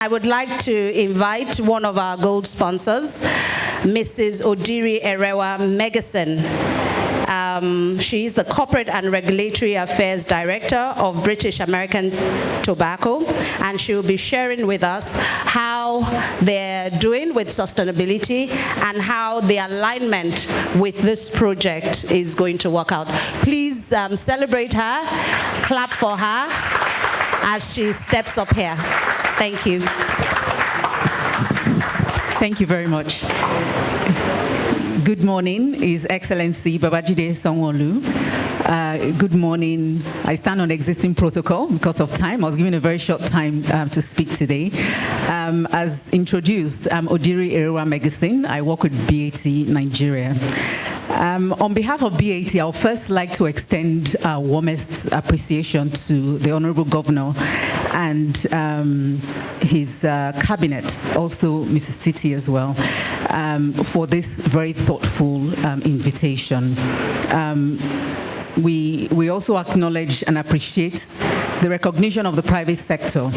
I would like to invite one of our gold sponsors, Mrs. Odiri Erewa-Meggison. She is the Corporate and Regulatory Affairs Director of British American Tobacco, and she will be sharing with us how they're doing with sustainability and how the alignment with this project is going to work out. Please celebrate her, clap for her as she steps up here. Thank you. Thank you very much. Good morning, His Excellency Babajide Sanwo-Olu. Good morning. I stand on existing protocol because of time. I was given a very short time to speak today. As introduced, I'm Odiri Erewa-Meggison. I work with BAT Nigeria. On behalf of BAT, I would first like to extend our warmest appreciation to the Honorable Governor and his cabinet, also Mrs. Titi as well, for this very thoughtful invitation. We also acknowledge and appreciate the recognition of the private sector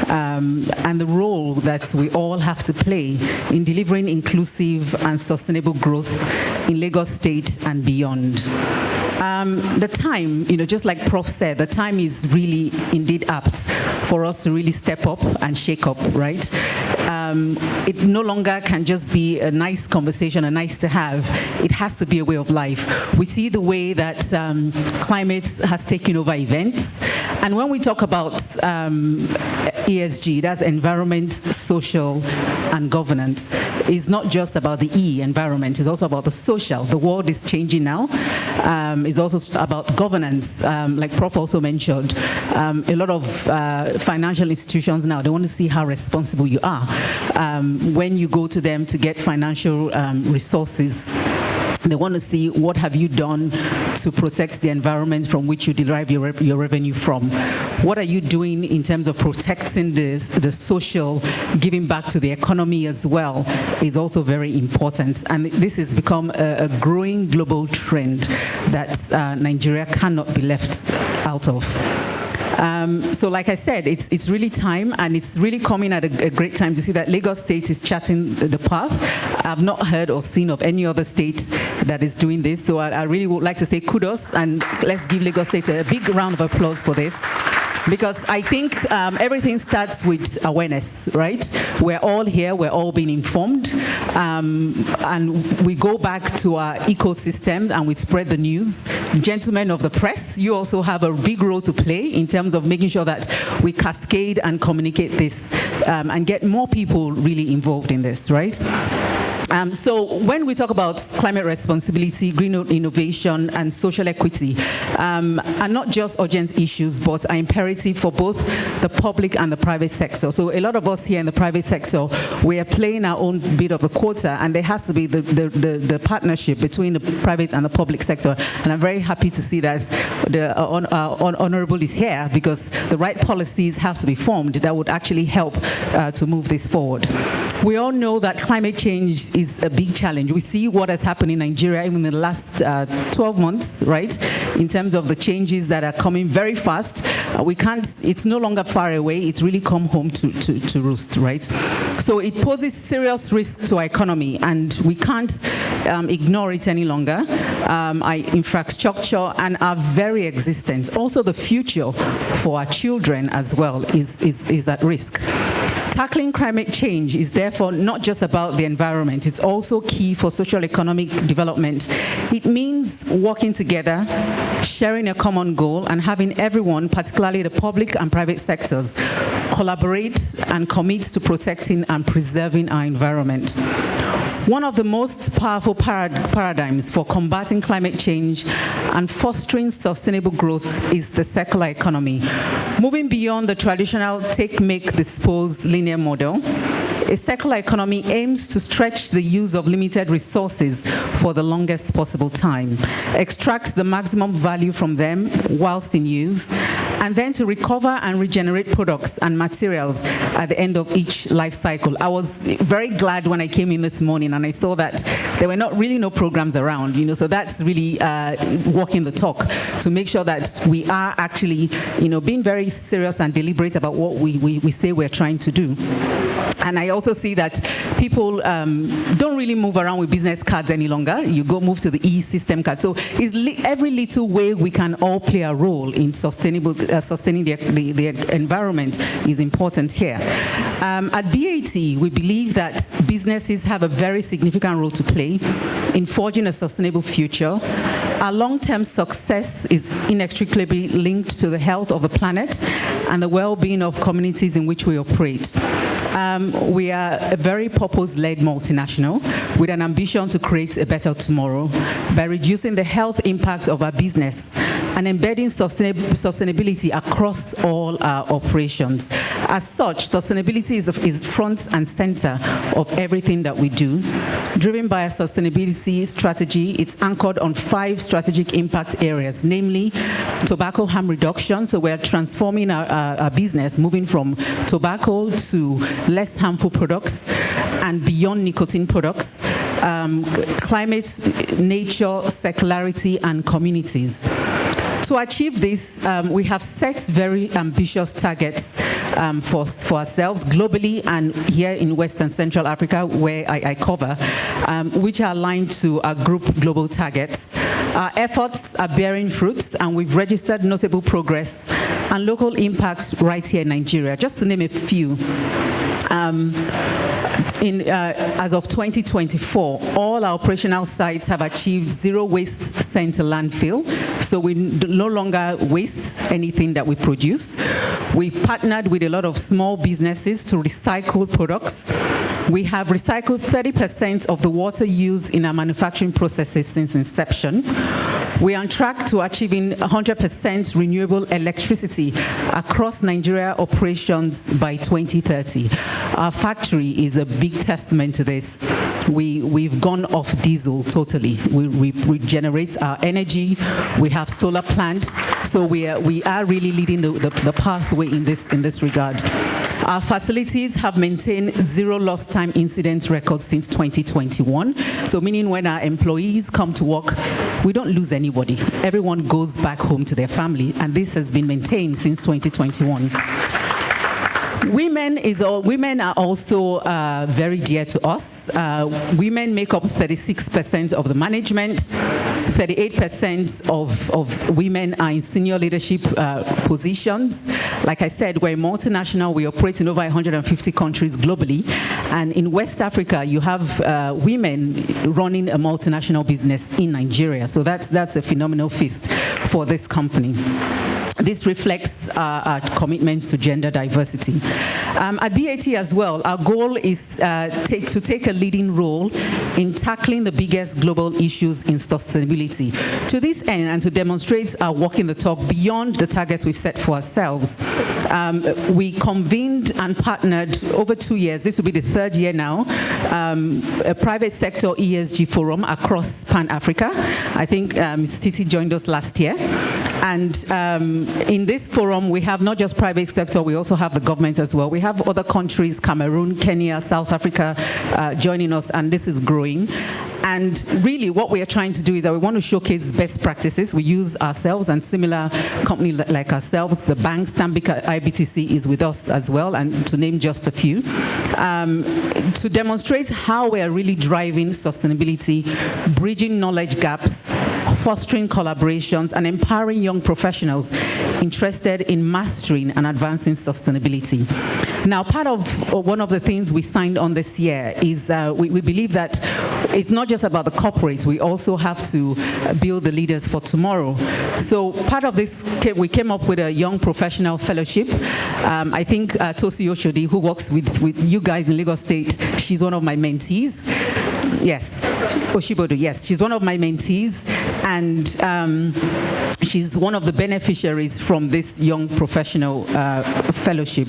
and the role that we all have to play in delivering inclusive and sustainable growth in Lagos State and beyond. The time, just like Prof said, the time is really indeed apt for us to really step up and shake up, right? It no longer can just be a nice conversation, a nice to have. It has to be a way of life. We see the way that climate has taken over events. And when we talk about ESG, that's environment, social, and governance, it's not just about the E, environment, it's also about the social. The world is changing now. It's also about governance, like Prof also mentioned. A lot of financial institutions now, they want to see how responsible you are. When you go to them to get financial resources, they want to see what have you done to protect the environment from which you derive your revenue from. What are you doing in terms of protecting the social, giving back to the economy as well is also very important. And this has become a growing global trend that Nigeria cannot be left out of. So like I said, it's really time, and it's really coming at a great time to see that Lagos State is charting the path. I've not heard or seen of any other state that is doing this, so I really would like to say kudos, and let's give Lagos State a big round of applause for this. Because I think everything starts with awareness, right? We're all here, we're all being informed, and we go back to our ecosystems and we spread the news. Gentlemen of the press, you also have a big role to play in terms of making sure that we cascade and communicate this and get more people really involved in this, right? So when we talk about climate responsibility, green innovation, and social equity, are not just urgent issues, but are imperative for both the public and the private sector. So a lot of us here in the private sector, we are playing our own bit of the quarter, and there has to be the partnership between the private and the public sector. And I'm very happy to see that the Honorable is here, because the right policies have to be formed that would actually help to move this forward. We all know that climate change is a big challenge. We see what has happened in Nigeria even in the last 12 months, right? In terms of the changes that are coming very fast. It's no longer far away. It's really come home to roost, right? So it poses serious risks to our economy, and we can't ignore it any longer. Our infrastructure and our very existence, also the future for our children as well, is at risk. Tackling climate change is therefore not just about the environment, it's also key for social economic development. It means working together, sharing a common goal, and having everyone, particularly the public and private sectors, collaborate and commit to protecting and preserving our environment. One of the most powerful paradigms for combating climate change and fostering sustainable growth is the circular economy. Moving beyond the traditional take, make, dispose linear model, A circular economy aims to stretch the use of limited resources for the longest possible time, extract the maximum value from them whilst in use, and then to recover and regenerate products and materials at the end of each life cycle. I was very glad when I came in this morning and I saw that there were not really no programs around, so that's really walking the talk to make sure that we are actually, being very serious and deliberate about what we say we're trying to do. And I also see that people don't really move around with business cards any longer. You move to the e-system card. So it's every little way we can all play a role in sustaining the environment is important here. At BAT, we believe that businesses have a very significant role to play in forging a sustainable future. Our long-term success is inextricably linked to the health of the planet and the well-being of communities in which we operate. We are a very purpose-led multinational with an ambition to create a better tomorrow by reducing the health impact of our business and embedding sustainability across all our operations. As such, sustainability is front and center of everything that we do. Driven by a sustainability strategy, it's anchored on 5 strategic impact areas, namely tobacco harm reduction. So we're transforming our business, moving from tobacco to less harmful products and beyond nicotine products, climate, nature, circularity, and communities. To achieve this, we have set very ambitious targets for ourselves globally and here in West and Central Africa, where I cover, which are aligned to our group global targets. Our efforts are bearing fruits, and we've registered notable progress and local impacts right here in Nigeria. Just to name a few. As of 2024, all our operational sites have achieved zero waste sent to landfill, so we no longer waste anything that we produce. We've partnered with a lot of small businesses to recycle products. We have recycled 30% of the water used in our manufacturing processes since inception. We are on track to achieving 100% renewable electricity across Nigeria operations by 2030. Our factory is a big testament to this. We've gone off diesel totally. We generate our energy. We have solar plants. So we are really leading the pathway in this regard. Our facilities have maintained zero lost time incident records since 2021. So meaning when our employees come to work, we don't lose anybody. Everyone goes back home to their family, and this has been maintained since 2021. Women are also very dear to us. Women make up 36% of the management. 38% of women are in senior leadership positions. Like I said, we're multinational. We operate in over 150 countries globally. And in West Africa, you have women running a multinational business in Nigeria. So that's a phenomenal feat for this company. This reflects our commitment to gender diversity. At BAT as well, our goal is to take a leading role in tackling the biggest global issues in sustainability. To this end, and to demonstrate our walking the talk beyond the targets we've set for ourselves, we convened and partnered over 2 years, this will be the 3rd year now, a private sector ESG forum across Pan-Africa. I think Ms. Titi joined us last year. And in this forum, we have not just private sector, we also have the government as well. We have other countries, Cameroon, Kenya, South Africa, joining us, and this is growing. And really what we are trying to do is that we want to showcase best practices. We use ourselves and similar companies like ourselves. The bank, Stanbic IBTC is with us as well, and to name just a few, to demonstrate how we are really driving sustainability, bridging knowledge gaps, fostering collaborations, and empowering young professionals interested in mastering and advancing sustainability. Now, part of one of the things we signed on this year is we believe that it's not just about the corporates, we also have to build the leaders for tomorrow. So part of this, we came up with a young professional fellowship. I think Tosi Oshodi, who works with you guys in Lagos State, she's one of my mentees. Yes, Oshibodo, yes, she's one of my mentees, and She's one of the beneficiaries from this young professional fellowship.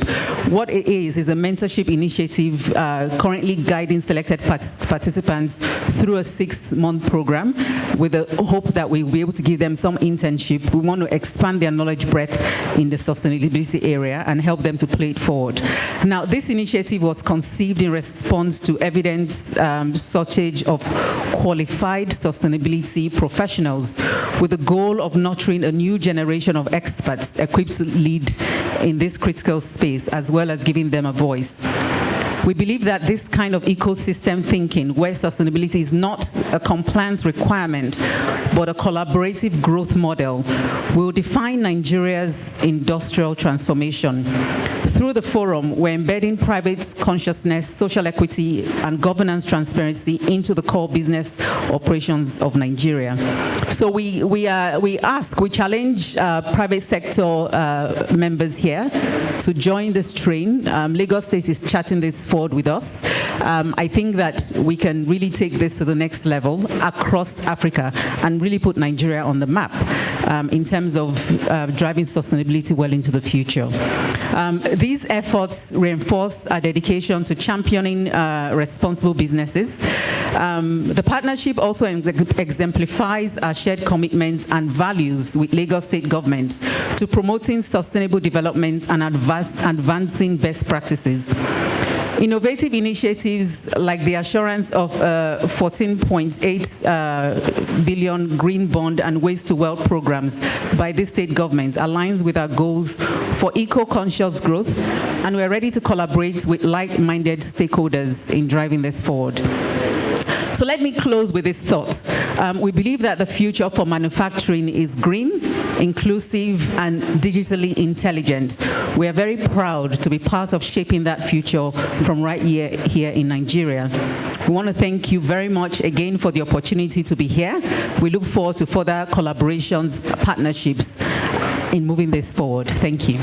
What it is a mentorship initiative currently guiding selected participants through a 6-month program with the hope that we'll be able to give them some internship. We want to expand their knowledge breadth in the sustainability area and help them to play it forward. Now, this initiative was conceived in response to evident shortage of qualified sustainability professionals with the goal of nurturing a new generation of experts equipped to lead in this critical space, as well as giving them a voice. We believe that this kind of ecosystem thinking, where sustainability is not a compliance requirement, but a collaborative growth model, will define Nigeria's industrial transformation. Through the forum, we're embedding private consciousness, social equity, and governance transparency into the core business operations of Nigeria. So we challenge private sector members here to join this train. Lagos State is charting this forward with us. I think that we can really take this to the next level across Africa and really put Nigeria on the map in terms of driving sustainability well into the future. These efforts reinforce our dedication to championing responsible businesses. The partnership also exemplifies our shared commitments and values with Lagos State government to promoting sustainable development and advancing best practices. Innovative initiatives like the assurance of 14.8 billion green bond and waste to wealth programs by this state government aligns with our goals for eco-conscious growth, and we're ready to collaborate with like-minded stakeholders in driving this forward. So let me close with these thoughts. We believe that the future for manufacturing is green, inclusive, and digitally intelligent. We are very proud to be part of shaping that future from right here in Nigeria. We want to thank you very much again for the opportunity to be here. We look forward to further collaborations, partnerships in moving this forward. Thank you.